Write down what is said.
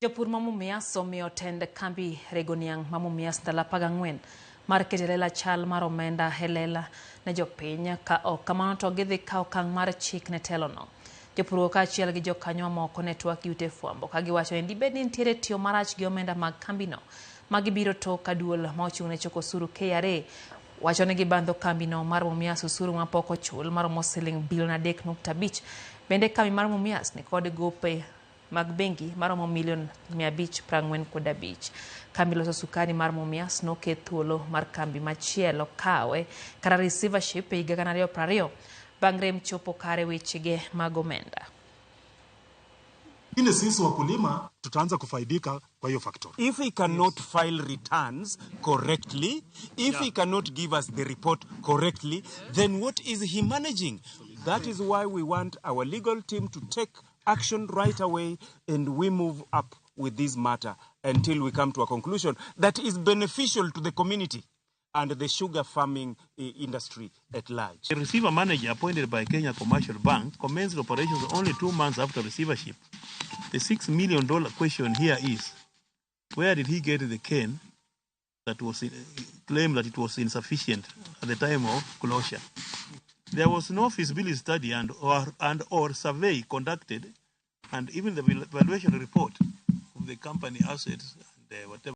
Jopur ma Mumias omiyo tend kambi rego niang ma Mumias ndalo 14 mar keto lela chal mar omenda lela ne jopiny ka ok kamano to gidhi kawo okang' mar chik ne telono. Jopur kaachiel gi jokanyo moko ne twak ute fwambo ka giwacho ni dibed ni nitiere tiyo marach gi omenda mag kambino ma gibiro to ka duol ma ochung' ne choko osuru KRA wacho ni gibandho kambino mar Mumias osuru ma pok ochul maromo siling bilion 3.5. Bende kambi mar Mumias ni kod gope mag bengi maromo milion 545. Kambi loso sukari mar Mumias noket thuolo mar kambi machielo kawe kata receivership e higa 2020 bang' rem chopo kare wechege mag omenda. Sisi wakulima tutaanza kufaidika kwa hiyo factory. If he cannot file returns correctly, if he cannot give us the report correctly, then what is he managing? That is why we want our legal team to take action right away, and we move up with this matter until we come to a conclusion that is beneficial to the community and the sugar farming industry at large. The receiver manager appointed by Kenya Commercial Bank commenced operations only 2 months after receivership. The $6 million question here is, where did he get the cane that was claimed that it was insufficient at the time of closure? There was no feasibility study and or survey conducted, and even the valuation report of the company assets and whatever.